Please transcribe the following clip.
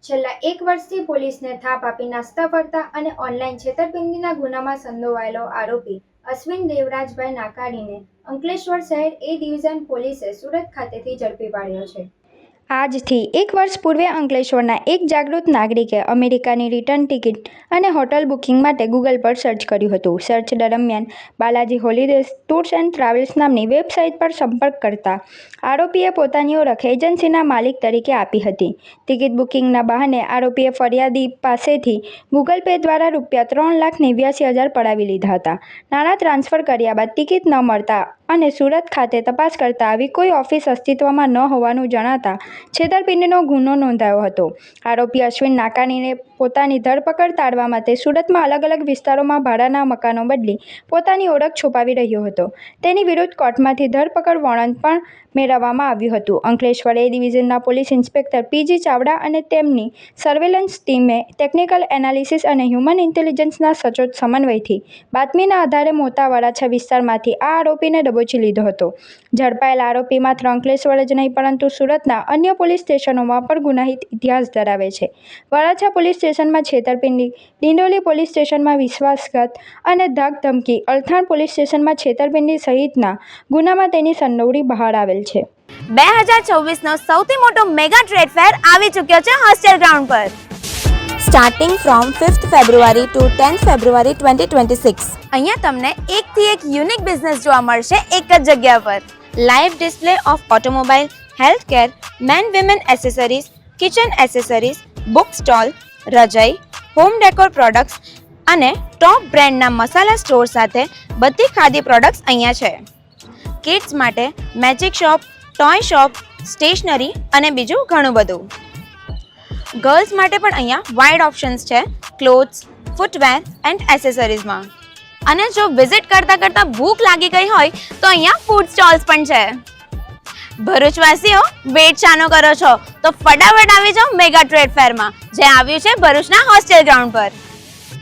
છેલ્લા એક વર્ષથી પોલીસને થાપ આપી નાસ્તા ફરતા અને ઓનલાઈન છેતરપિંડીના ગુનામાં સંડોવાયેલો આરોપી અશ્વિન દેવરાજભાઈ નાકાણીને અંકલેશ્વર શહેર એ ડિવિઝન પોલીસે સુરત ખાતેથી ઝડપી પાડ્યો છે। આજથી એક વર્ષ પૂર્વે અંકલેશ્વરના એક જાગૃત નાગરિકે અમેરિકાની રિટર્ન ટિકિટ અને હોટલ બુકિંગ માટે ગૂગલ પર સર્ચ કર્યું હતું। સર્ચ દરમિયાન Balaji holidays tours and travels નામની વેબસાઇટ પર સંપર્ક કરતા આરોપીએ પોતાની ઓળખ એજન્સીના માલિક તરીકે આપી હતી। ટિકિટ બુકિંગના બહાને આરોપીએ ફરિયાદી પાસેથી ગૂગલ પે દ્વારા ₹3,89,000 પડાવી લીધા હતા। નાણાં ટ્રાન્સફર કર્યા બાદ ટિકિટ ન મળતા અને સુરત ખાતે તપાસ કરતા આવી કોઈ ઓફિસ અસ્તિત્વમાં ન હોવાનું જણાતા છેતરપિંડીનો ગુનો નોંધાયો હતો। આરોપી અશ્વિન નાકાણીને પોતાની ધરપકડ ટાળવા માટે સુરતમાં અલગ અલગ વિસ્તારોમાં ભાડાના મકાનો બદલી પોતાની ઓળખ છુપાવી રહ્યો હતો। તેની વિરુદ્ધ કોર્ટમાંથી ધરપકડ વોરંટ પણ મેળવવામાં આવ્યું હતું। અંકલેશ્વર એ ડિવિઝનના પોલીસ ઇન્સ્પેક્ટર પીજી ચાવડા અને તેમની સર્વેલન્સ ટીમે ટેકનિકલ એનાલિસિસ અને હ્યુમન ઇન્ટેલિજન્સના સચોટ સમન્વયથી બાતમીના આધારે મોટા વરાછા વિસ્તારમાંથી આ આરોપીને દબોચી લીધો હતો। ઝડપાયેલ આરોપી માત્ર અંકલેશ્વર જ નહીં પરંતુ સુરતના અન્ય પોલીસ સ્ટેશનોમાં પણ ગુનાહિત ઇતિહાસ ધરાવે છે। વરાછા પોલીસ સ્ટેશનમાં છેતરપિંડી, ડિંડોલી પોલીસ સ્ટેશનમાં વિશ્વાસઘાત અને ધાકધમકી, અલથાણ પોલીસ સ્ટેશનમાં છેતરપિંડી સહિતના ગુનામાં તેની સંડોવણી બહાર આવેલ છે। 2024નો સૌથી મોટો મેગા ટ્રેડ ફેર આવી ચૂક્યો છે હોસ્ટેલ ગ્રાઉન્ડ પર। Starting from 5th February to 10th February 2026 અહીંયા તમને એકથી એક યુનિક બિઝનેસ જોવા મળશે એક જ જગ્યા પર। Live display of automobile, health care, men women accessories, kitchen accessories, book stall, રજાઈ, હોમ ડેકોર પ્રોડક્ટ્સ અને ટોપ બ્રાન્ડના મસાલા સ્ટોર સાથે બધી ખાદી પ્રોડક્ટ્સ અહીંયા છે। કિડ્સ માટે magic shop, toy shop, stationery અને બીજું ઘણું બધું। ગર્લ્સ માટે પણ અહીંયા વાઇડ ઓપ્શન્સ છે ક્લોથ્સ, ફૂટવેર એન્ડ એસેસરીઝમાં। અને જો વિઝિટ કરતા કરતા ભૂખ લાગી ગઈ હોય તો અહીંયા ફૂડ સ્ટોલ્સ પણ છે। ભરૂચવાસીઓ વેટ શાનો કરો છો તો ફટાફટ આવી જાઓ મેગા ટ્રેડ ફેરમાં જે આવ્યું છે ભરૂચના હોસ્ટેલ ગ્રાઉન્ડ પર।